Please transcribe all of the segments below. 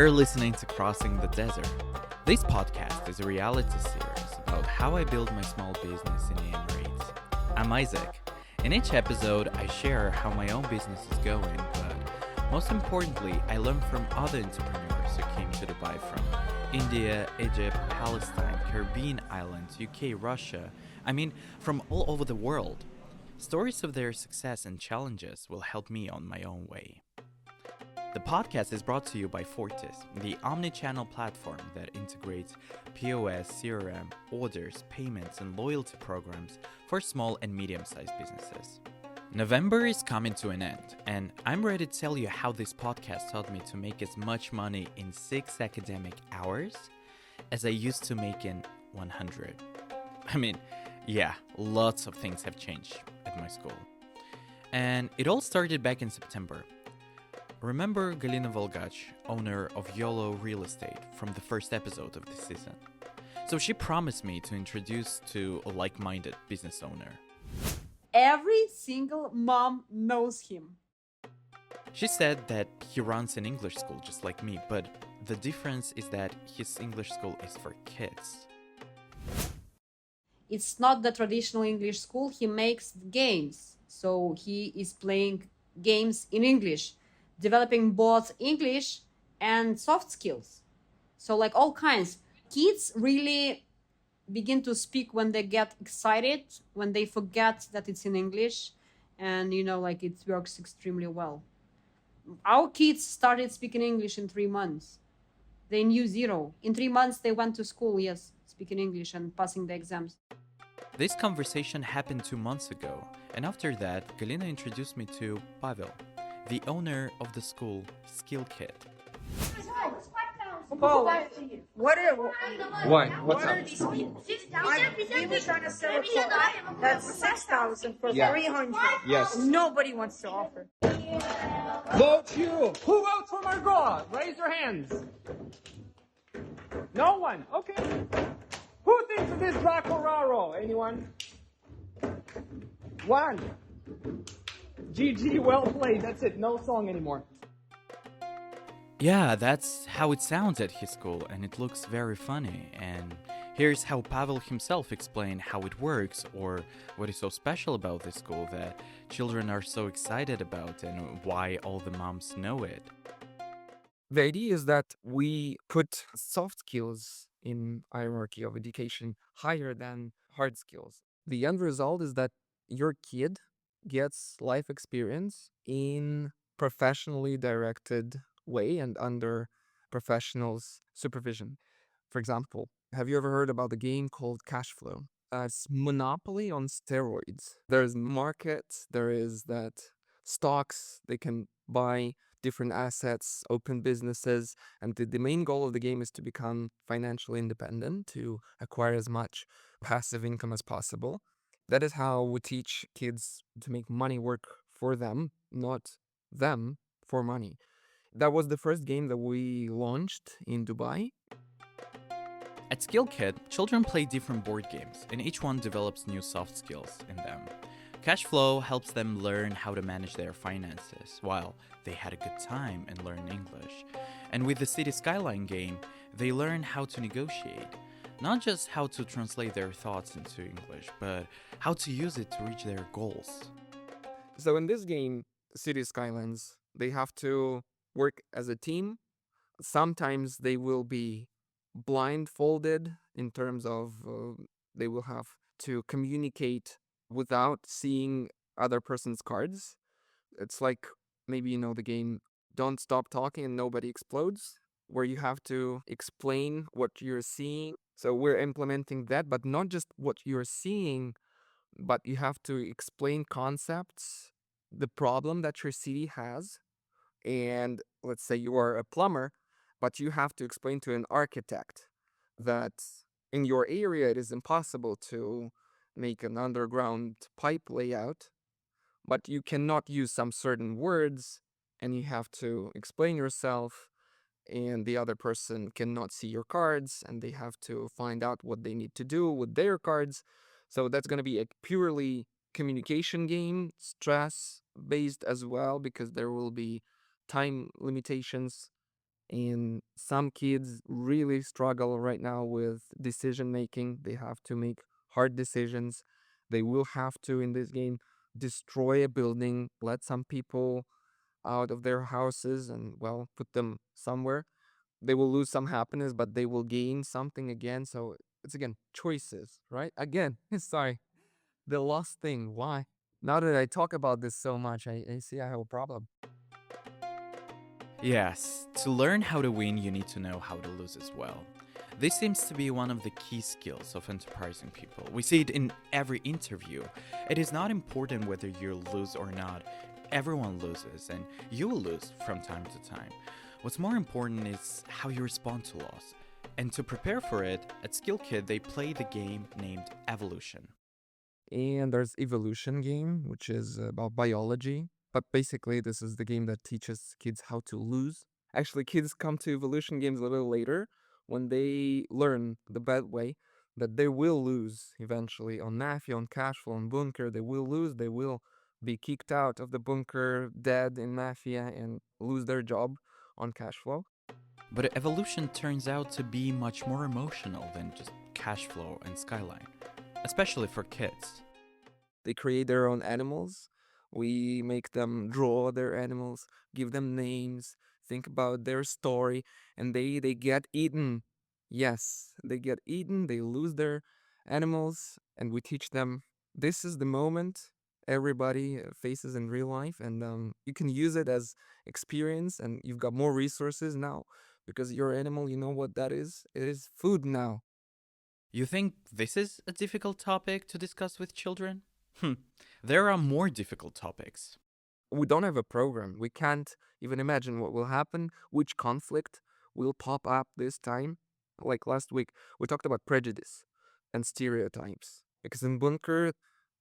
You're listening to Crossing the Desert. This podcast is a reality series about how I build my small business in the Emirates. I'm Isaac. In each episode, I share how my own business is going, but most importantly, I learn from other entrepreneurs who came to Dubai from India, Egypt, Palestine, Caribbean islands, UK, Russia. From all over the world. Stories of their success and challenges will help me on my own way. The podcast is brought to you by Fortis, the omni-channel platform that integrates POS, CRM, orders, payments, and loyalty programs for small and medium-sized businesses. November is coming to an end, and I'm ready to tell you how this podcast taught me to make as much money in 6 academic hours as I used to make in 100. Lots of things have changed at my school. And it all started back in September. Remember Galina, owner of YOLO Real Estate from the first episode of this season? So she promised me to introduce to a like-minded business owner. Every single mom knows him. She said that he runs an English school just like me, but the difference is that his English school is for kids. It's not the traditional English school. He makes games. So he is playing games in English, developing both English and soft skills. So like all kinds. Kids really begin to speak when they get excited, when they forget that it's in English, and it works extremely well. Our kids started speaking English in 3 months. They knew zero. In 3 months they went to school, yes, speaking English and passing the exams. This conversation happened 2 months ago, and after that, Galina introduced me to Pavel, the owner of the school Skill Kit. Paul, what are Why? What's what up? are these kids? We were trying to sell a car that's 6,000 for Yeah. 300. Yes. Nobody wants to offer. Vote you! Who votes for Margot? Raise your hands. No one. Okay. Who thinks of this Dracoraro? Anyone? One. GG, well played. That's it. No song anymore. Yeah, that's how it sounds at his school, and it looks very funny. And here's how Pavel himself explained how it works, or what is so special about this school that children are so excited about, and why all the moms know it. The idea is that we put soft skills in hierarchy of education higher than hard skills. The end result is that your kid gets life experience in professionally directed way and under professionals' supervision. For example, have you ever heard about the game called Cash Flow? It's Monopoly on steroids. There's markets, there is that stocks, they can buy different assets, open businesses, and the main goal of the game is to become financially independent, to acquire as much passive income as possible. That is how we teach kids to make money work for them, not them for money. That was the first game that we launched in Dubai. At Skill Kit, children play different board games, and each one develops new soft skills in them. Cash flow helps them learn how to manage their finances while they had a good time and learn English. And with the City Skyline game, they learn how to negotiate. Not just how to translate their thoughts into English, but how to use it to reach their goals. So in this game, City Skylines, they have to work as a team. Sometimes they will be blindfolded in terms of they will have to communicate without seeing other person's cards. It's like maybe the game Don't Stop Talking and Nobody Explodes, where you have to explain what you're seeing. So we're implementing that, but not just what you're seeing, but you have to explain concepts, the problem that your city has. And let's say you are a plumber, but you have to explain to an architect that in your area it is impossible to make an underground pipe layout, but you cannot use some certain words, and you have to explain yourself, and the other person cannot see your cards, and they have to find out what they need to do with their cards. So that's going to be a purely communication game, stress based as well, because there will be time limitations. And some kids really struggle right now with decision making. They have to make hard decisions. They will have to, in this game, destroy a building, let some people out of their houses and, well, put them somewhere. They will lose some happiness, but they will gain something again. So it's again choices, right? Again, sorry, the lost thing. Why? Now that I talk about this so much, I see I have a problem. Yes, to learn how to win, you need to know how to lose as well. This seems to be one of the key skills of enterprising people. We see it in every interview. It is not important whether you lose or not. Everyone loses, and you will lose from time to time. What's more important is how you respond to loss. And to prepare for it, at Skill Kit they play the game named Evolution. And there's Evolution game, which is about biology. But basically, this is the game that teaches kids how to lose. Actually, kids come to Evolution games a little later when they learn the bad way that they will lose eventually on Mafia, on Cashflow, on Bunker. They will lose. They will be kicked out of the bunker, dead in Mafia, and lose their job on Cashflow. But Evolution turns out to be much more emotional than just cash flow and Skyline, especially for kids. They create their own animals. We make them draw their animals, give them names, think about their story, and they get eaten. Yes, they get eaten, they lose their animals, and we teach them this is the moment everybody faces in real life, and you can use it as experience, and you've got more resources now because your animal, you know what that is? It is food now. You think this is a difficult topic to discuss with children? There are more difficult topics. We don't have a program. We can't even imagine what will happen, which conflict will pop up this time. Like last week, we talked about prejudice and stereotypes. Because in Bunker,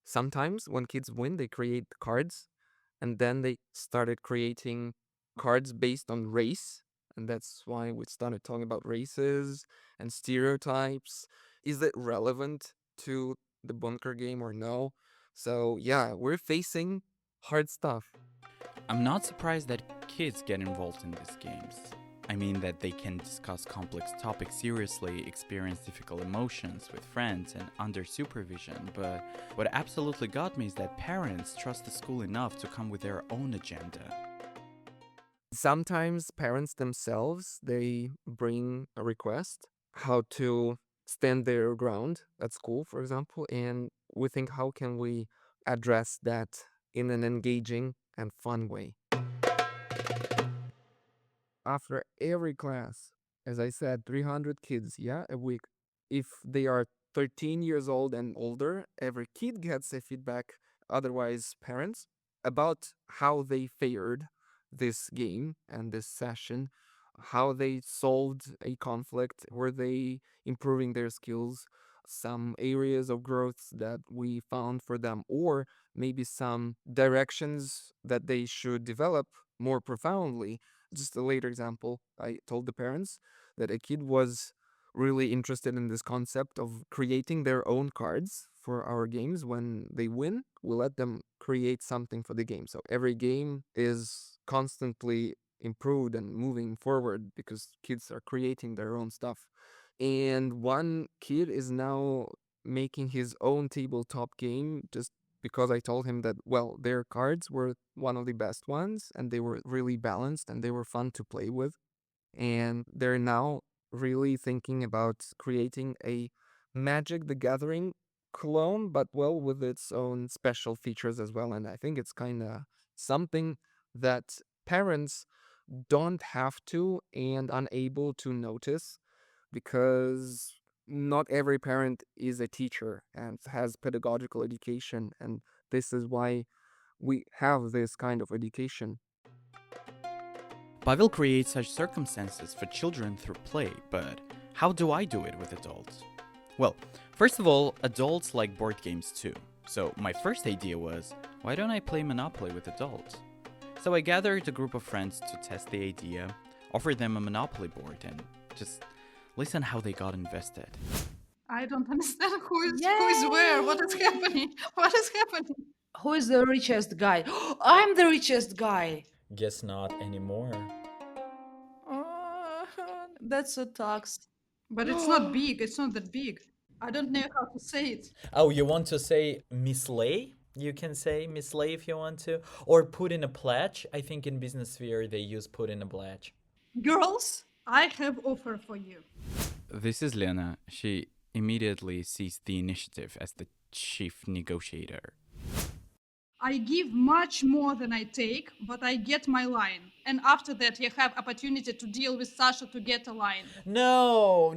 sometimes when kids win, they create cards, and then they started creating cards based on race. And that's why we started talking about races and stereotypes. Is it relevant to the Bunker game or no? So, yeah, we're facing hard stuff. I'm not surprised that kids get involved in these games. I mean that they can discuss complex topics seriously, experience difficult emotions with friends and under supervision, but what absolutely got me is that parents trust the school enough to come with their own agenda. Sometimes parents themselves, they bring a request how to stand their ground at school, for example, and we think how can we address that in an engaging and fun way. After every class, as I said, 300 kids, yeah, a week. If they are 13 years old and older, every kid gets a feedback, otherwise parents, about how they fared this game and this session, how they solved a conflict, were they improving their skills, some areas of growth that we found for them, or maybe some directions that they should develop more profoundly. Just a later example, I told the parents that a kid was really interested in this concept of creating their own cards for our games. When they win, we let them create something for the game. So every game is constantly improved and moving forward because kids are creating their own stuff. And one kid is now making his own tabletop game just because I told him that, well, their cards were one of the best ones and they were really balanced and they were fun to play with. And they're now really thinking about creating a Magic the Gathering clone, but well, with its own special features as well. And I think it's kind of something that parents don't have to and unable to notice because not every parent is a teacher and has pedagogical education. And this is why we have this kind of education. Pavel creates such circumstances for children through play, but how do I do it with adults? Well, first of all, adults like board games too. So my first idea was, why don't I play Monopoly with adults? So I gathered a group of friends to test the idea, offered them a Monopoly board, and just listen how they got invested. I don't understand who is where. What is happening? What is happening? Who is the richest guy? I'm the richest guy. Guess not anymore. That's a tax. But it's not big. It's not that big. I don't know how to say it. Oh, you want to say mislay? You can say mislay if you want to. Or put in a pledge. I think in business sphere they use put in a pledge. Girls, I have offer for you. This is Lena. She immediately sees the initiative as the chief negotiator. I give much more than I take, but I get my line. And after that, you have opportunity to deal with Sasha to get a line. No,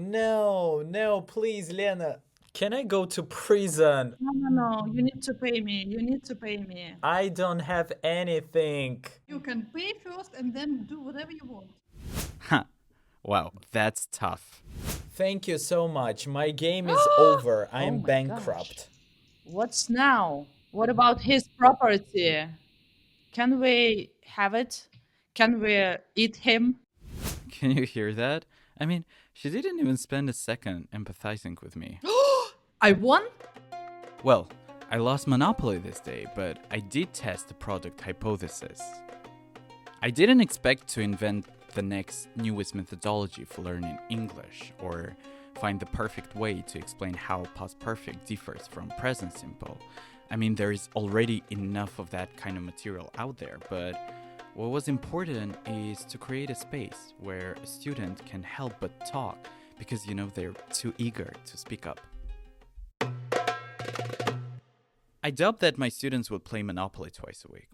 please, Lena. Can I go to prison? No. You need to pay me. You need to pay me. I don't have anything. You can pay first and then do whatever you want. Huh. Wow, that's tough. Thank you so much. My game is over. I am my bankrupt. What's now? What about his property? Can we have it? Can we eat him? Can you hear that? I mean, she didn't even spend a second empathizing with me. I won? Well, I lost Monopoly this day, but I did test the product hypothesis. I didn't expect to invent the next newest methodology for learning English or find the perfect way to explain how past perfect differs from present simple. I mean, there is already enough of that kind of material out there, but what was important is to create a space where a student can help but talk because, they're too eager to speak up. I dubbed that my students would play Monopoly twice a week.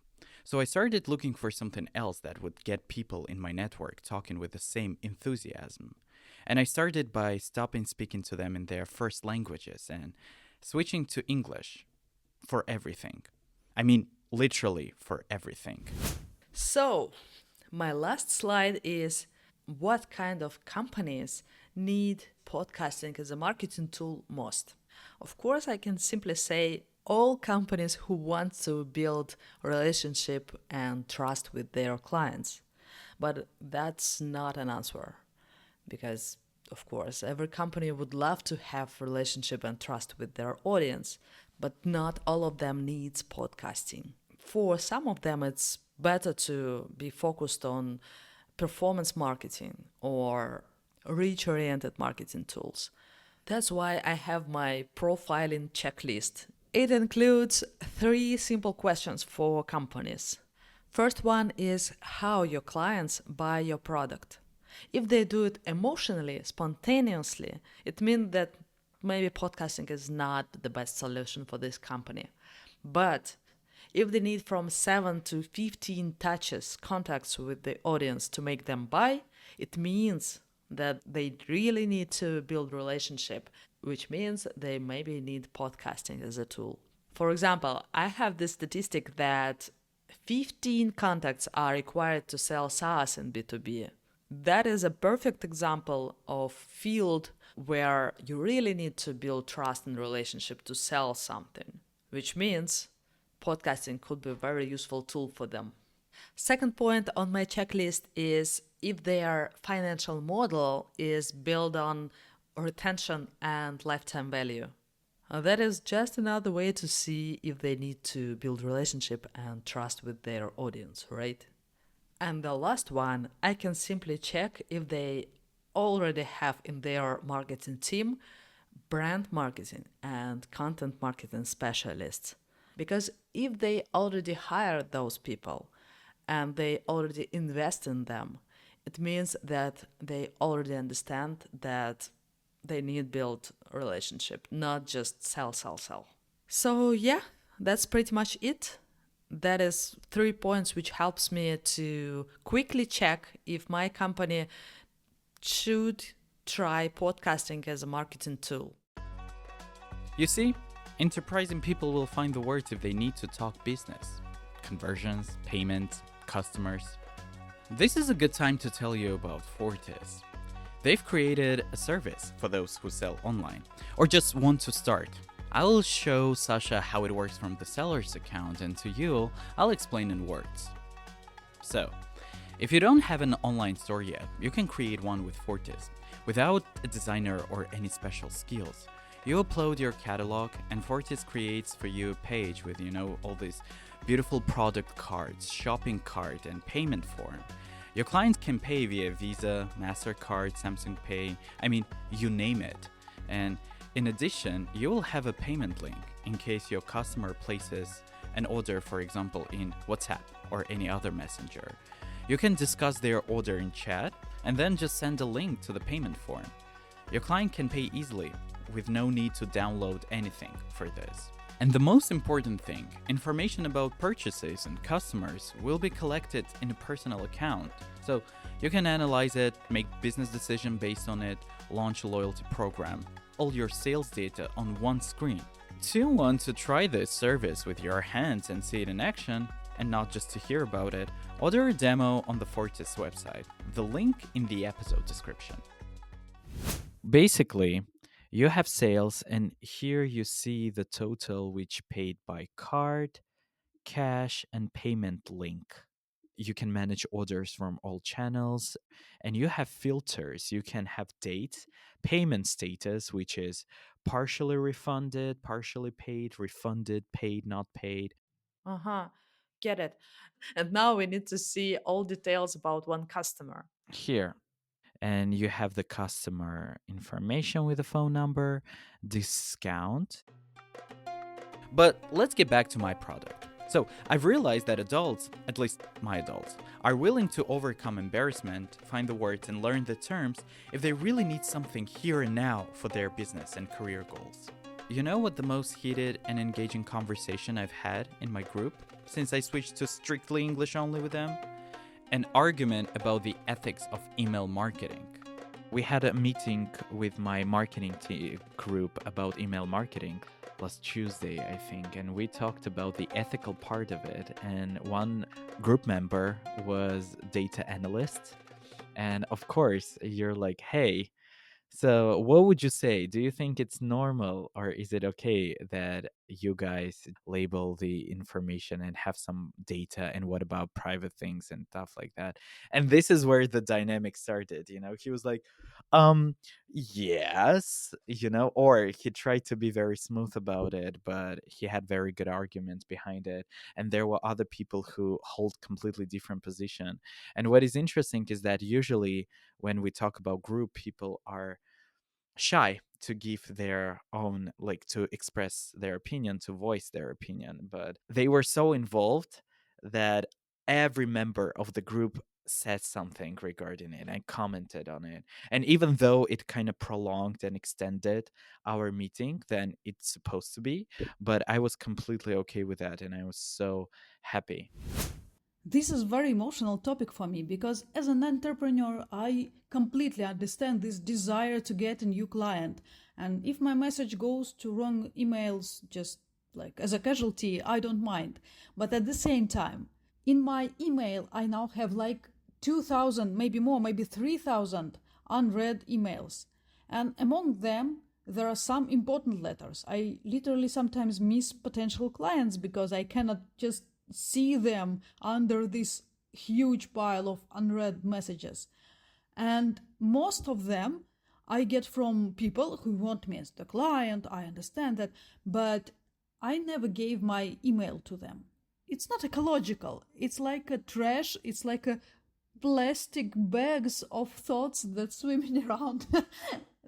So I started looking for something else that would get people in my network talking with the same enthusiasm. And I started by stopping speaking to them in their first languages and switching to English for everything. I mean, literally for everything. So, my last slide is what kind of companies need podcasting as a marketing tool most? Of course, I can simply say all companies who want to build relationship and trust with their clients. But that's not an answer because, of course, every company would love to have relationship and trust with their audience, but not all of them needs podcasting. For some of them, it's better to be focused on performance marketing or reach-oriented marketing tools. That's why I have my profiling checklist. It includes 3 simple questions for companies. First one is how your clients buy your product. If they do it emotionally, spontaneously, it means that maybe podcasting is not the best solution for this company. But if they need from 7 to 15 touches, contacts with the audience to make them buy, it means that they really need to build relationship, which means they maybe need podcasting as a tool. For example, I have this statistic that 15 contacts are required to sell SaaS in B2B. That is a perfect example of field where you really need to build trust and relationship to sell something, which means podcasting could be a very useful tool for them. Second point on my checklist is if their financial model is built on retention and lifetime value. That is just another way to see if they need to build relationship and trust with their audience, right? And the last one, I can simply check if they already have in their marketing team brand marketing and content marketing specialists. Because if they already hired those people and they already invest in them, it means that they already understand that they need build a relationship, not just sell. So yeah, that's pretty much it. That is 3 points which helps me to quickly check if my company should try podcasting as a marketing tool. You see, enterprising people will find the words if they need to talk business, conversions, payments, customers. This is a good time to tell you about Fortis. They've created a service for those who sell online or just want to start. I'll show Sasha how it works from the seller's account, and to you, I'll explain in words. So, if you don't have an online store yet, you can create one with Fortis without a designer or any special skills. You upload your catalog and Fortis creates for you a page with, all these beautiful product cards, shopping cart, and payment form. Your clients can pay via Visa, MasterCard, Samsung Pay, I mean, you name it. And in addition, you will have a payment link in case your customer places an order, for example, in WhatsApp or any other messenger. You can discuss their order in chat and then just send a link to the payment form. Your client can pay easily with no need to download anything for this. And the most important thing, information about purchases and customers will be collected in a personal account. So you can analyze it, make business decisions based on it, launch a loyalty program, all your sales data on one screen. Do you want to try this service with your hands and see it in action, and not just to hear about it? Order a demo on the Fortis website, the link in the episode description. Basically, you have sales, and here you see the total which paid by card, cash, and payment link. You can manage orders from all channels, and you have filters. You can have dates, payment status, which is partially refunded, partially paid, refunded, paid, not paid. Uh-huh. Get it. And now we need to see all details about one customer. Here. And you have the customer information with the phone number, discount. But let's get back to my product. So I've realized that adults, at least my adults, are willing to overcome embarrassment, find the words, and learn the terms if they really need something here and now for their business and career goals. You know what the most heated and engaging conversation I've had in my group since I switched to strictly English only with them? An argument about the ethics of email marketing. We had a meeting with my marketing group about email marketing last Tuesday, I think, and we talked about the ethical part of it. And one group member was data analyst. And of course, you're like, hey, so what would you say? Do you think it's normal, or is it okay that you guys label the information and have some data, and what about private things and stuff like that? And this is where the dynamic started, he was like, yes, or he tried to be very smooth about it, but he had very good arguments behind it. And there were other people who hold completely different position. And what is interesting is that usually when we talk about group, people are shy to give their own, like, to express their opinion, to voice their opinion, but they were so involved that every member of the group said something regarding it and commented on it. And even though it kind of prolonged and extended our meeting than it's supposed to be, but I was completely okay with that, and I was so happy. This is very emotional topic for me because as an entrepreneur, I completely understand this desire to get a new client. And if my message goes to wrong emails, just like as a casualty, I don't mind. But at the same time, in my email, I now have like 2,000, maybe more, maybe 3,000 unread emails. And among them, there are some important letters. I literally sometimes miss potential clients because I cannot just see them under this huge pile of unread messages. And most of them I get from people who want me as the client. I understand that, but I never gave my email to them. It's not ecological. It's like a trash. It's like a plastic bags of thoughts that swimming around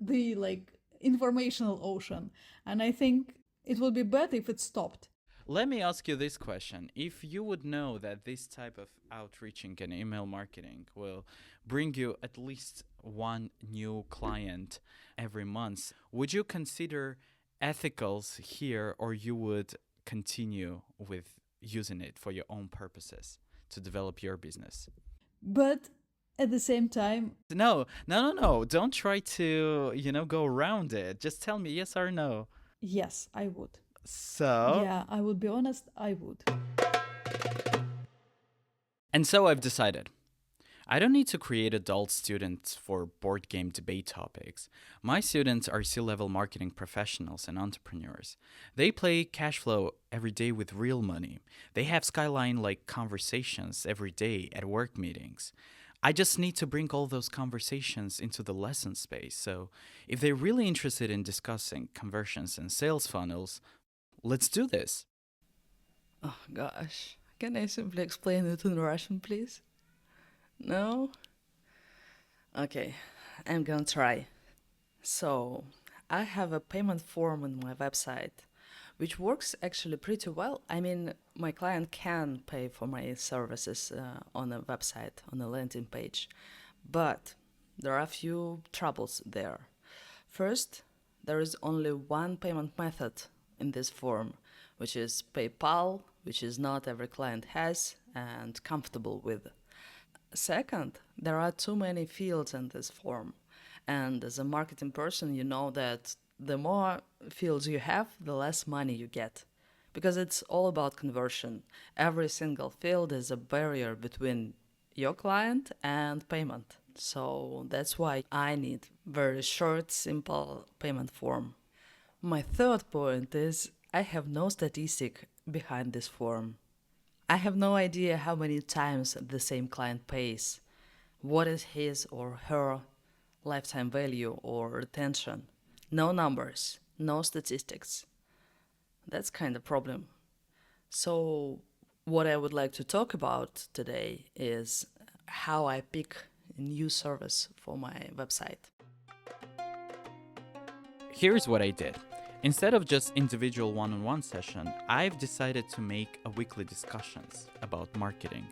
the like informational ocean. And I think it would be better if it stopped. Let me ask you this question. If you would know that this type of outreaching and email marketing will bring you at least one new client every month, would you consider ethicals here, or you would continue with using it for your own purposes to develop your business? But at the same time, No. Don't try to, go around it. Just tell me yes or no. yes, I would. So? Yeah, I would be honest, I would. And so I've decided. I don't need to create adult students for board game debate topics. My students are C-level marketing professionals and entrepreneurs. They play cash flow every day with real money. They have skyline-like conversations every day at work meetings. I just need to bring all those conversations into the lesson space. So if they're really interested in discussing conversions and sales funnels, let's do this. Oh gosh. Can I simply explain it in Russian, please? No? Okay, I'm gonna try. So, I have a payment form on my website, which works actually pretty well. I mean, my client can pay for my services on a website, on a landing page. But there are a few troubles there. First, there is only one payment method in this form, which is PayPal, which is not every client has and comfortable with. Second, there are too many fields in this form. And as a marketing person, you know that the more fields you have, the less money you get. Because it's all about conversion. Every single field is a barrier between your client and payment. So that's why I need very short, simple payment form. My third point is I have no statistic behind this form. I have no idea how many times the same client pays. What is his or her lifetime value or retention? No numbers, no statistics. That's kind of problem. So what I would like to talk about today is how I pick a new service for my website. Here's what I did. Instead of just individual one-on-one session, I've decided to make a weekly discussions about marketing.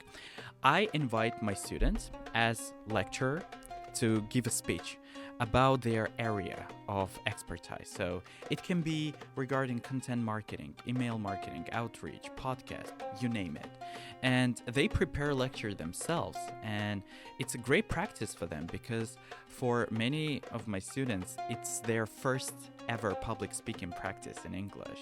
I invite my students as lecturer to give a speech about their area of expertise. So it can be regarding content marketing, email marketing, outreach, podcast, you name it. And they prepare lecture themselves. And it's a great practice for them because for many of my students, it's their first ever public speaking practice in English.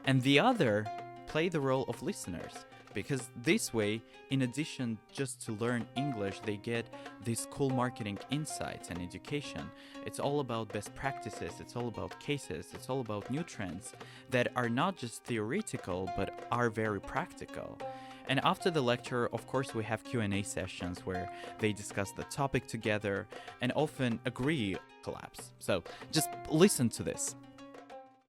And the other play the role of listeners. Because this way, in addition just to learn English, they get these cool marketing insights and education. It's all about best practices, it's all about cases, it's all about new trends that are not just theoretical, but are very practical. And after the lecture, of course, we have Q&A sessions where they discuss the topic together and often agree collapse. So just listen to this.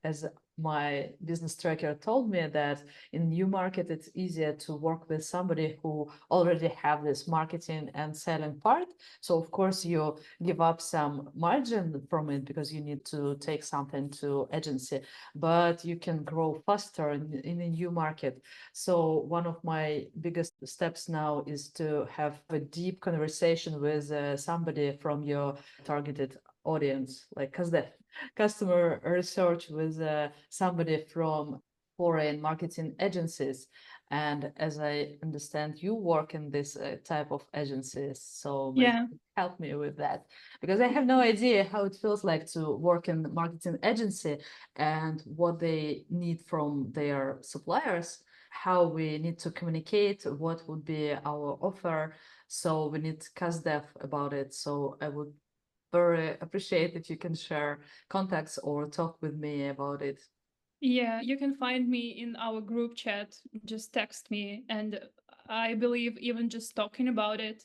As my business tracker told me that in new market it's easier to work with somebody who already have this marketing and selling part. So of course you give up some margin from it because you need to take something to agency, but you can grow faster in a new market. So one of my biggest steps now is to have a deep conversation with somebody from your targeted audience, like customer research with somebody from foreign marketing agencies. And as I understand, you work in this type of agencies, so maybe Yeah. help me with that, because I have no idea how it feels like to work in the marketing agency and what they need from their suppliers, how we need to communicate, what would be our offer. So we need cast dev about it. So I would very appreciate if you can share contacts or talk with me about it. Yeah, you can find me in our group chat. Just text me. And I believe even just talking about it,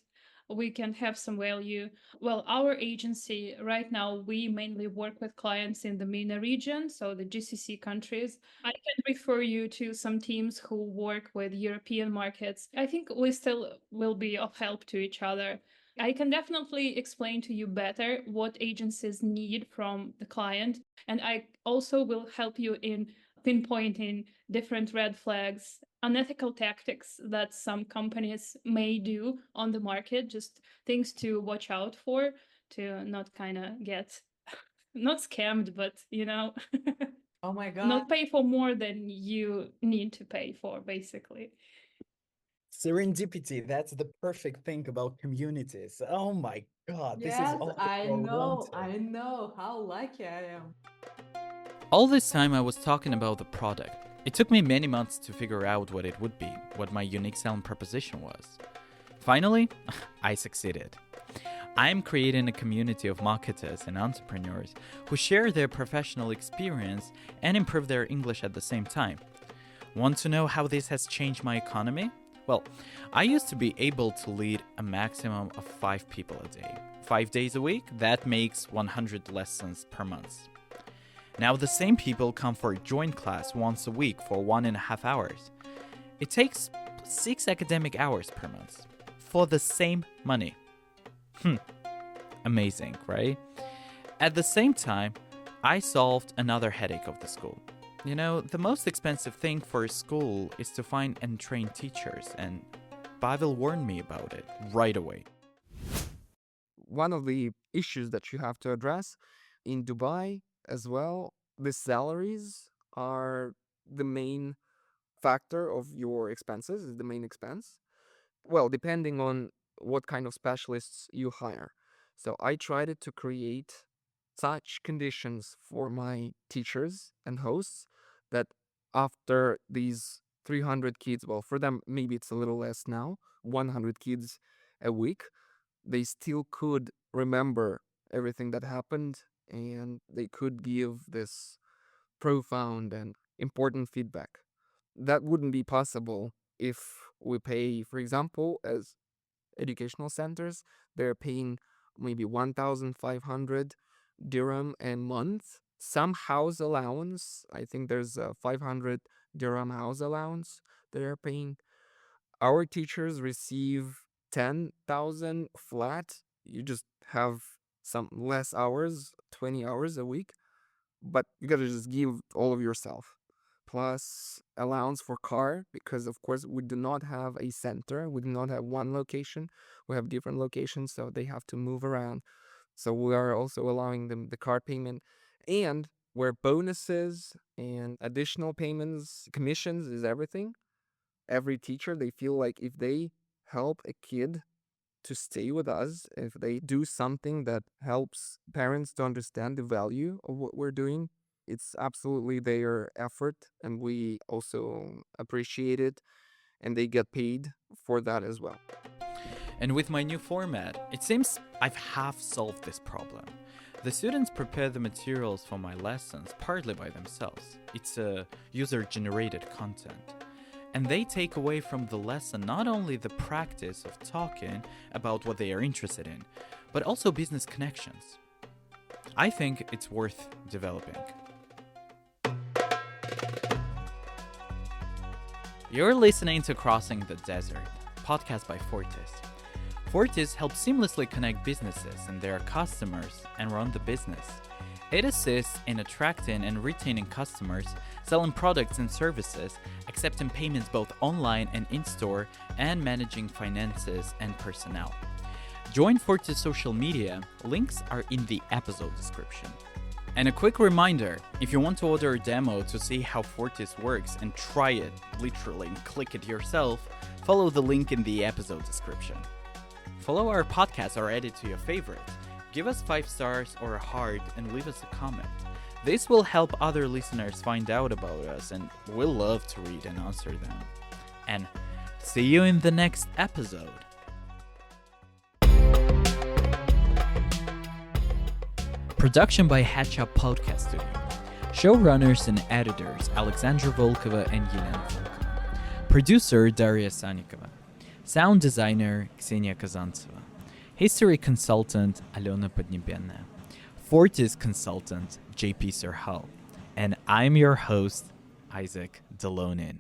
we can have some value. Well, our agency right now, we mainly work with clients in the MENA region, so the GCC countries. I can refer you to some teams who work with European markets. I think we still will be of help to each other. I can definitely explain to you better what agencies need from the client. And I also will help you in pinpointing different red flags, unethical tactics that some companies may do on the market, just things to watch out for to not kind of get not scammed, but Oh my God. not pay for more than you need to pay for, basically. Serendipity, that's the perfect thing about communities. Oh my God, this is Yes, all I I know, wanted. I know how lucky I am. All this time I was talking about the product. It took me many months to figure out what it would be, what my unique selling proposition was. Finally, I succeeded. I'm creating a community of marketers and entrepreneurs who share their professional experience and improve their English at the same time. Want to know how this has changed my economy? Well, I used to be able to lead a maximum of 5 people a day. 5 days a week, that makes 100 lessons per month. Now the same people come for a joint class once a week for 1.5 hours. It takes 6 academic hours per month. for the same money. Amazing, right? At the same time, I solved another headache of the school. You know, the most expensive thing for a school is to find and train teachers, and Pavel warned me about it right away. One of the issues that you have to address in Dubai as well, the salaries are the main factor of your expenses, is the main expense. Well, depending on what kind of specialists you hire. So I tried to create such conditions for my teachers and hosts that after these 300 kids, well, for them, maybe it's a little less now, 100 kids a week, they still could remember everything that happened and they could give this profound and important feedback. That wouldn't be possible if we pay, for example, as educational centers, they're paying maybe 1,500 dirham a month. Some house allowance, I think there's a 500 dirham house allowance they're paying. Our teachers receive 10,000 flat. You just have some less hours, 20 hours a week, but you gotta just give all of yourself. Plus allowance for car, because of course we do not have a center. We do not have one location. We have different locations, so they have to move around. So we are also allowing them the car payment, and where bonuses and additional payments, commissions is everything. Every teacher, they feel like if they help a kid to stay with us, if they do something that helps parents to understand the value of what we're doing, it's absolutely their effort, and we also appreciate it, and they get paid for that as well. And with my new format, it seems I've half solved this problem. The students prepare the materials for my lessons partly by themselves. It's a user-generated content. And they take away from the lesson not only the practice of talking about what they are interested in, but also business connections. I think it's worth developing. You're listening to Crossing the Desert, podcast by Fortis. Fortis helps seamlessly connect businesses and their customers and run the business. It assists in attracting and retaining customers, selling products and services, accepting payments both online and in-store, and managing finances and personnel. Join Fortis social media, links are in the episode description. And a quick reminder, if you want to order a demo to see how Fortis works and try it literally and click it yourself, follow the link in the episode description. Follow our podcast or add it to your favorite. Give us 5 stars or a heart and leave us a comment. This will help other listeners find out about us, and we'll love to read and answer them. And see you in the next episode. Production by Hatchup Podcast Studio. Showrunners and editors Alexandra Volkova and Yelena Volkova. Producer Daria Sanikova. Sound designer Ksenia Kazantseva. History consultant Alena Podnebenная. Fortis consultant JP Serhal. And I'm your host, Isaac Delonin.